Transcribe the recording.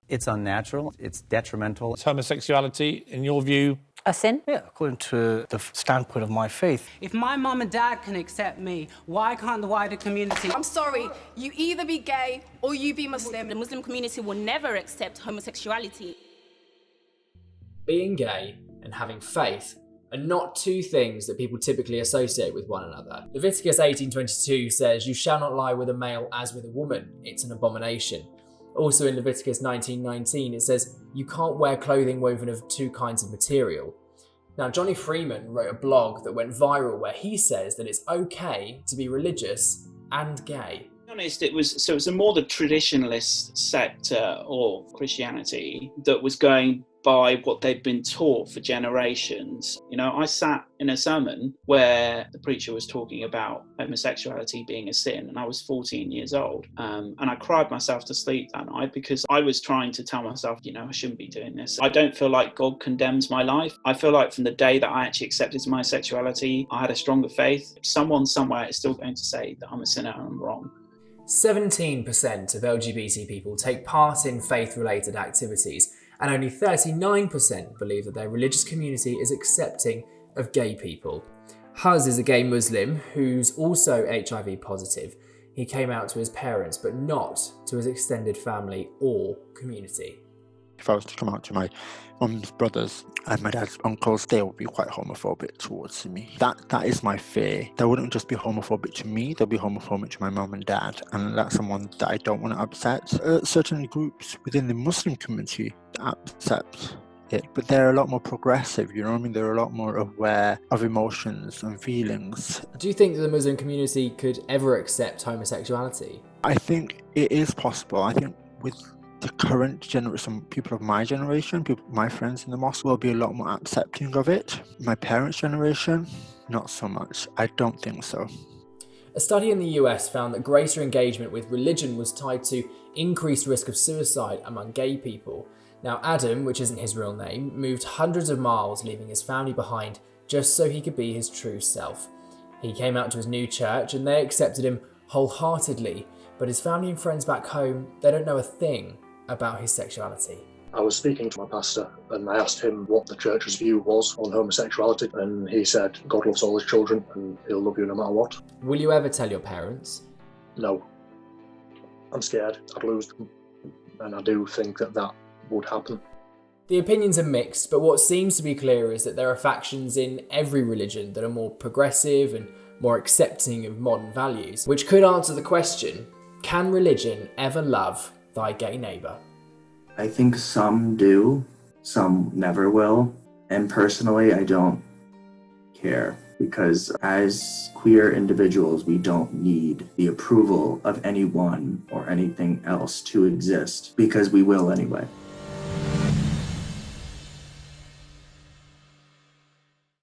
It's unnatural, it's detrimental. Is homosexuality, in your view, a sin? Yeah, according to the standpoint of my faith. If my mum and dad can accept me, why can't the wider community? I'm sorry, you either be gay or you be Muslim. The Muslim community will never accept homosexuality. Being gay and having faith are not two things that people typically associate with one another. Leviticus 18:22 says, "You shall not lie with a male as with a woman. It's an abomination." Also in Leviticus 19:19, it says, "You can't wear clothing woven of two kinds of material." Now, Johnny Freeman wrote a blog that went viral where he says that it's okay to be religious and gay. To be honest, it was a more the traditionalist sector of Christianity that was going by what they'd been taught for generations. You know, I sat in a sermon where the preacher was talking about homosexuality being a sin, and I was 14 years old. And I cried myself to sleep that night because I was trying to tell myself, you know, I shouldn't be doing this. I don't feel like God condemns my life. I feel like from the day that I actually accepted my sexuality, I had a stronger faith. Someone somewhere is still going to say that I'm a sinner and I'm wrong. 17% of LGBT people take part in faith-related activities, and only 39% believe that their religious community is accepting of gay people. Huz is a gay Muslim who's also HIV positive. He came out to his parents, but not to his extended family or community. If I was to come out to my mum's brothers and my dad's uncles, they would be quite homophobic towards me. That is my fear. They wouldn't just be homophobic to me, they'll be homophobic to my mum and dad, and that's someone that I don't want to upset. Certain groups within the Muslim community accept it, but they're a lot more progressive, you know what I mean? They're a lot more aware of emotions and feelings. Do you think that the Muslim community could ever accept homosexuality? I think it is possible. I think with the current generation, people of my generation, my friends in the mosque, will be a lot more accepting of it. My parents' generation, not so much. I don't think so. A study in the US found that greater engagement with religion was tied to increased risk of suicide among gay people. Now, Adam, which isn't his real name, moved hundreds of miles, leaving his family behind, just so he could be his true self. He came out to his new church and they accepted him wholeheartedly, but his family and friends back home, they don't know a thing about his sexuality. I was speaking to my pastor and I asked him what the church's view was on homosexuality, and he said God loves all his children and he'll love you no matter what. Will you ever tell your parents? No. I'm scared I'd lose them, and I do think that would happen. The opinions are mixed, but what seems to be clear is that there are factions in every religion that are more progressive and more accepting of modern values, which could answer the question, can religion ever love thy gay neighbour? I think some do, some never will. And personally, I don't care, because as queer individuals, we don't need the approval of anyone or anything else to exist, because we will anyway.